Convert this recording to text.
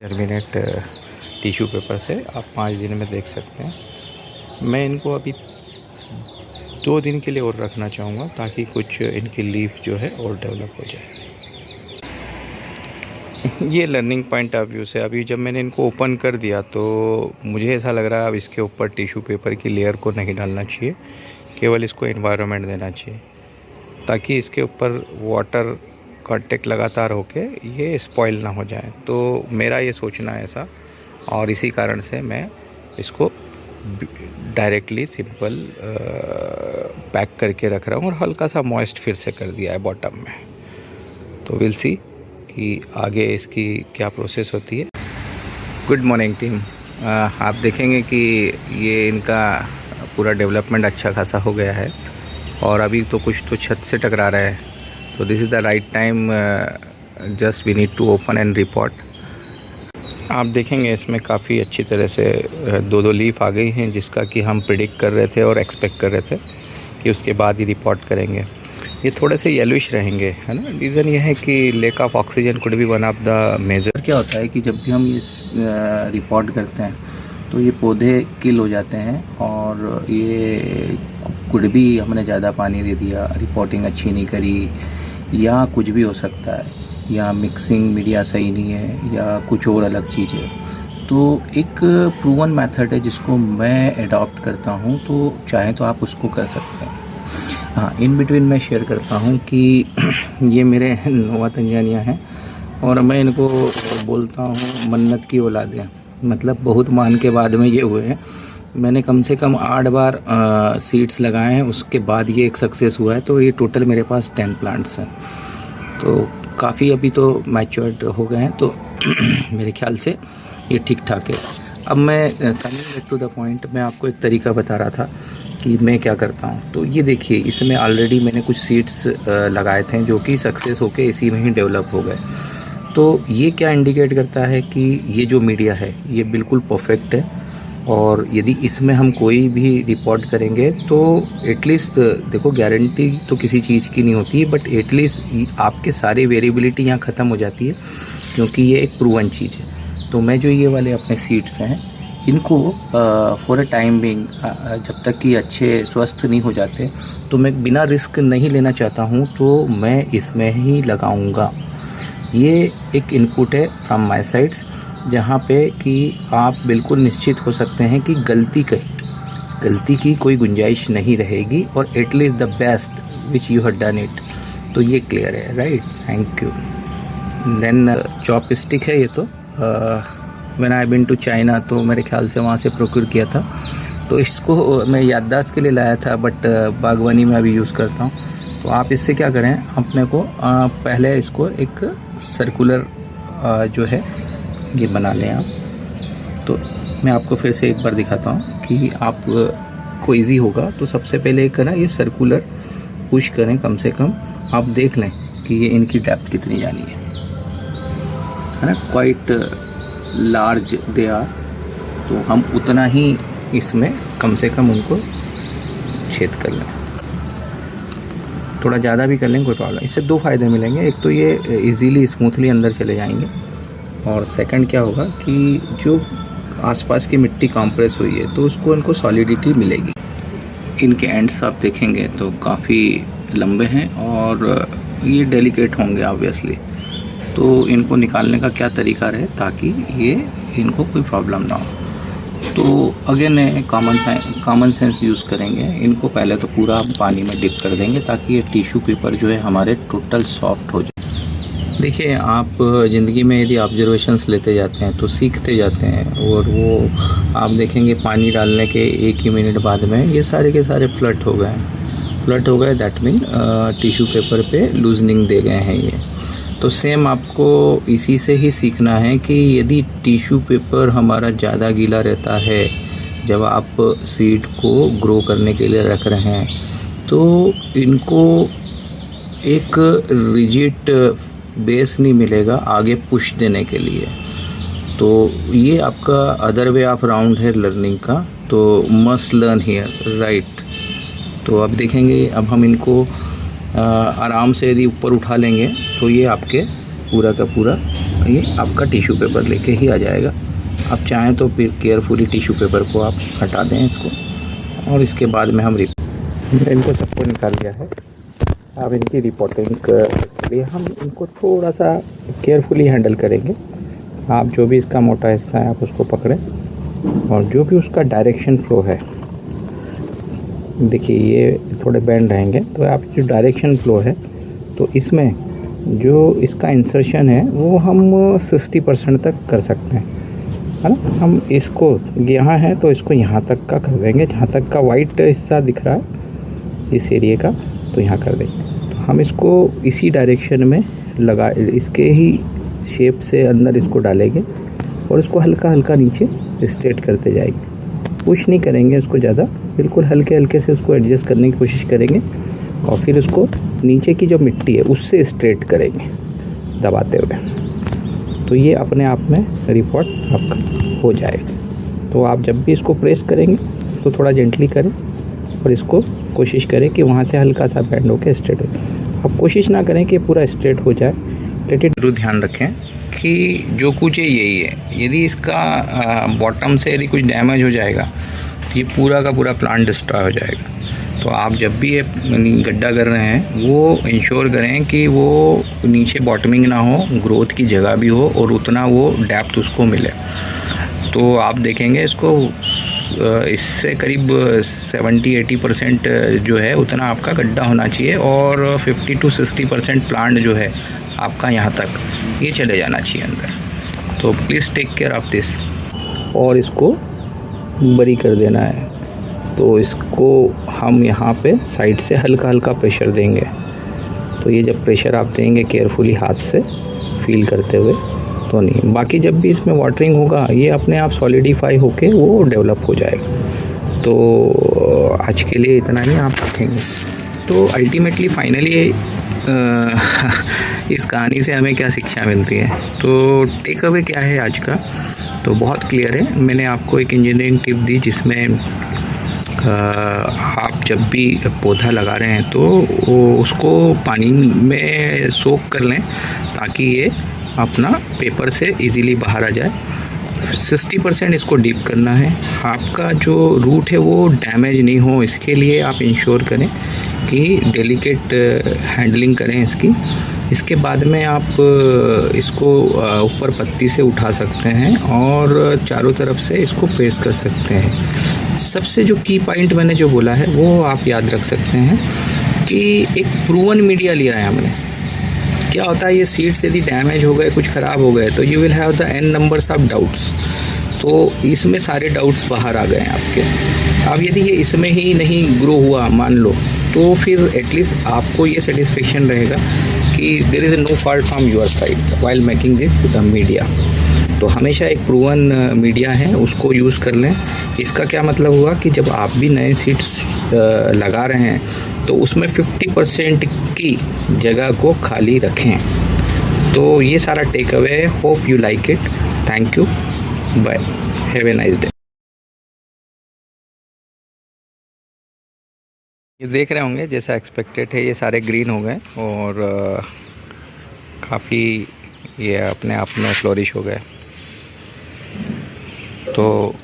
Germinate tissue paper से आप 5 दिन में देख सकते हैं। मैं इनको अभी 2 दिन के लिए और रखना चाहूँगा ताकि कुछ इनकी लीफ जो है और डेवलप हो जाए। ये लर्निंग पॉइंट ऑफ व्यू से अभी जब मैंने इनको ओपन कर दिया तो मुझे ऐसा लग रहा है अब इसके ऊपर टिश्यू पेपर की लेयर को नहीं डालना चाहिए, केवल इसको एनवायरनमेंट देना चाहिए ताकि इसके ऊपर वाटर कांटेक्ट लगातार होके ये स्पॉइल ना हो जाए। तो मेरा ये सोचना है ऐसा, और इसी कारण से मैं इसको डायरेक्टली सिंपल पैक करके रख रहा हूँ और हल्का सा मॉइस्ट फिर से कर दिया है बॉटम में। तो विल सी कि आगे इसकी क्या प्रोसेस होती है। Good morning team. आप देखेंगे कि ये इनका पूरा डेवलपमेंट अच्छा खासा हो गया है और अभी तो कुछ तो छत से टकरा रहा है। तो this is the right time, just we need to open and report. आप देखेंगे इसमें काफ़ी अच्छी तरह से 2-2 लीफ आ गई हैं, जिसका कि हम प्रिडिक्ट कर रहे थे और एक्सपेक्ट कर रहे थे कि उसके बाद ही रिपोर्ट करेंगे। ये थोड़े से येलोइश रहेंगे, है ना। रीज़न ये है कि lack of oxygen could be one of the major. क्या होता है कि जब भी हम ये रिपोर्ट करते हैं तो ये पौधे किल हो जाते हैं और ये कुड भी हमने ज़्यादा पानी दे दिया, रिपोर्टिंग अच्छी नहीं करी, या कुछ भी हो सकता है, या मिक्सिंग मीडिया सही नहीं है, या कुछ और अलग चीज़ है। तो एक प्रूवन मेथड है जिसको मैं अडॉप्ट करता हूँ, तो चाहे तो आप उसको कर सकते हैं। हाँ, इन बिटवीन मैं शेयर करता हूँ कि ये मेरे नोवा तंजानिया हैं और मैं इनको बोलता हूँ मन्नत की औलादें, मतलब बहुत मान के बाद में ये हुए हैं। मैंने कम से कम 8 बार सीड्स लगाए हैं, उसके बाद ये एक सक्सेस हुआ है। तो ये टोटल मेरे पास 10 प्लांट्स हैं, तो काफ़ी अभी तो मैच्योर्ड हो गए हैं, तो मेरे ख्याल से ये ठीक ठाक है। अब मैं coming back to the point, मैं आपको एक तरीका बता रहा था कि मैं क्या करता हूँ। तो ये देखिए, इसमें ऑलरेडी मैंने कुछ सीड्स लगाए थे जो कि सक्सेस होके इसी में ही डेवलप हो गए। तो ये क्या इंडिकेट करता है कि ये जो मीडिया है ये बिल्कुल परफेक्ट है, और यदि इसमें हम कोई भी रिपोर्ट करेंगे तो एटलीस्ट देखो, गारंटी तो किसी चीज़ की नहीं होती है, बट एटलीस्ट आपके सारी वेरिएबिलिटी यहाँ ख़त्म हो जाती है, क्योंकि ये एक प्रूवन चीज़ है। तो मैं जो ये वाले अपने सीड्स हैं इनको फॉर अ टाइम बिंग, जब तक कि अच्छे स्वस्थ नहीं हो जाते, तो मैं बिना रिस्क नहीं लेना चाहता हूँ, तो मैं इसमें ही लगाऊँगा। ये एक इनपुट है फ्रॉम माय साइड्स, जहाँ पे कि आप बिल्कुल निश्चित हो सकते हैं कि गलती की कोई गुंजाइश नहीं रहेगी, और at least the best which you have done it. तो ये क्लियर है, right. Thank you. Then chop stick है ये तो when I been to China, तो मेरे ख्याल से वहाँ से प्रोक्योर किया था। तो इसको मैं याददाश्त के लिए लाया था, बट बागवानी में अभी यूज़ करता हूँ। तो आप इससे क्या करें, अपने को पहले इसको एक सर्कुलर जो है ये बना लें आप। तो मैं आपको फिर से एक बार दिखाता हूँ कि आप को ईजी होगा। तो सबसे पहले एक ना, ये सर्कुलर पुश करें, कम से कम आप देख लें कि ये इनकी डेप्थ कितनी जानी है ना। क्वाइट लार्ज दे आर, तो हम उतना ही इसमें कम से कम उनको छेद कर लें। थोड़ा ज़्यादा भी कर लेंगे कोई प्रॉब्लम। इससे 2 फ़ायदे मिलेंगे। एक तो ये इजीली स्मूथली अंदर चले जाएंगे, और सेकंड क्या होगा कि जो आसपास की मिट्टी कंप्रेस हुई है तो उसको इनको सॉलिडिटी मिलेगी। इनके एंड्स आप देखेंगे तो काफ़ी लंबे हैं और ये डेलिकेट होंगे ऑब्वियसली। तो इनको निकालने का क्या तरीका रहे ताकि ये इनको कोई प्रॉब्लम ना हो। तो अगेन कॉमन सेंस यूज़ करेंगे। इनको पहले तो पूरा पानी में डिप कर देंगे ताकि ये टिश्यू पेपर जो है हमारे टोटल सॉफ्ट हो जाए। देखिए, आप ज़िंदगी में यदि ऑब्जर्वेशंस लेते जाते हैं तो सीखते जाते हैं, और वो आप देखेंगे पानी डालने के 1 ही मिनट बाद में ये सारे के सारे फ्लट हो गए। दैट मीन टिश्यू पेपर पे लूजनिंग दे गए हैं ये। तो सेम आपको इसी से ही सीखना है कि यदि टिश्यू पेपर हमारा ज़्यादा गीला रहता है जब आप सीड को ग्रो करने के लिए रख रहे हैं, तो इनको एक रिजिड बेस नहीं मिलेगा आगे पुश देने के लिए। तो ये आपका अदर वे ऑफ राउंड है लर्निंग का, तो मस्ट लर्न हियर, राइट। तो अब देखेंगे, अब हम इनको आराम से यदि ऊपर उठा लेंगे तो ये आपके पूरा का पूरा ये आपका टिश्यू पेपर लेके ही आ जाएगा। आप चाहें तो फिर केयरफुली टिश्यू पेपर को आप हटा दें इसको, और इसके बाद में हम इनको सबको निकाल लिया है। अब इनकी रिपोर्टिंग के लिए हम इनको थोड़ा सा केयरफुली हैंडल करेंगे। आप जो भी इसका मोटा हिस्सा है आप उसको पकड़ें, और जो भी उसका डायरेक्शन फ्लो है, देखिए ये थोड़े बैंड रहेंगे, तो आप जो डायरेक्शन फ्लो है तो इसमें जो इसका इंसर्शन है वो हम 60% तक कर सकते हैं, है ना। हम इसको यहाँ है तो इसको यहाँ तक का कर देंगे, जहाँ तक का वाइट हिस्सा दिख रहा है इस एरिया का, तो यहाँ कर देंगे। तो हम इसको इसी डायरेक्शन में लगा, इसके ही शेप से अंदर इसको डालेंगे और इसको हल्का हल्का नीचे स्ट्रेट करते जाएंगे। पुश नहीं करेंगे इसको ज़्यादा, बिल्कुल हल्के हल्के से उसको एडजस्ट करने की कोशिश करेंगे, और फिर उसको नीचे की जो मिट्टी है उससे स्ट्रेट करेंगे दबाते हुए। तो ये अपने आप में रिपोर्ट आपका हो जाएगा। तो आप जब भी इसको प्रेस करेंगे तो थोड़ा जेंटली करें, और इसको कोशिश करें कि वहाँ से हल्का सा बैंड होकर स्ट्रेट हो। आप कोशिश ना करें कि पूरा स्ट्रेट हो जाए। जरूर ध्यान रखें कि जो कुछ है यही है, यदि इसका बॉटम से यदि कुछ डैमेज हो जाएगा तो ये पूरा का पूरा प्लांट डिस्ट्रॉय हो जाएगा। तो आप जब भी ये गड्ढा कर रहे हैं वो इंश्योर करें कि वो नीचे बॉटमिंग ना हो, ग्रोथ की जगह भी हो और उतना वो डेप्थ उसको मिले। तो आप देखेंगे इसको इससे करीब 70-80% जो है उतना आपका गड्ढा होना चाहिए, और 50 to 60% प्लांट जो है आपका यहाँ तक ये चले जाना चाहिए अंदर। तो please take care of this, और इसको बरी कर देना है। तो इसको हम यहाँ पे साइड से हल्का हल्का प्रेशर देंगे। तो ये जब प्रेशर आप देंगे केयरफुली हाथ से फील करते हुए तो नहीं, बाकी जब भी इसमें वाटरिंग होगा ये अपने आप सॉलिडिफाई होके वो डेवलप हो जाएगा। तो आज के लिए इतना ही आप रखेंगे। तो अल्टीमेटली फाइनली इस कहानी से हमें क्या शिक्षा मिलती है, तो टेक अवे क्या है आज का, तो बहुत क्लियर है। मैंने आपको एक इंजीनियरिंग टिप दी जिसमें आप जब भी पौधा लगा रहे हैं तो उसको पानी में सोक कर लें ताकि ये अपना पेपर से इजीली बाहर आ जाए। 60% इसको डीप करना है। आपका जो रूट है वो डैमेज नहीं हो, इसके लिए आप इंश्योर करें कि डेलिकेट हैंडलिंग करें इसकी। इसके बाद में आप इसको ऊपर पत्ती से उठा सकते हैं और चारों तरफ से इसको प्रेस कर सकते हैं। सबसे जो की पॉइंट मैंने जो बोला है वो आप याद रख सकते हैं कि एक प्रूवन मीडिया लिया है हमने। क्या होता है, ये सीड्स यदि डैमेज हो गए, कुछ ख़राब हो गए तो you will have the n numbers of doubts. तो इसमें सारे डाउट्स बाहर आ गए हैं आपके। अब यदि ये इसमें ही नहीं ग्रो हुआ मान लो, तो फिर एटलीस्ट आपको ये सेटिस्फेक्शन रहेगा कि there is no fault from your side while making this media. तो हमेशा एक प्रूवन मीडिया है उसको यूज़ कर लें। इसका क्या मतलब हुआ कि जब आप भी नए सीड्स लगा रहे हैं तो उसमें 50% की जगह को खाली रखें। तो ये सारा टेक अवे है। Hope you like it. Thank you, bye, have a nice day. ये देख रहे होंगे जैसा एक्सपेक्टेड है, ये सारे ग्रीन हो गए और काफ़ी ये अपने आप में फ्लोरिश हो गए। तो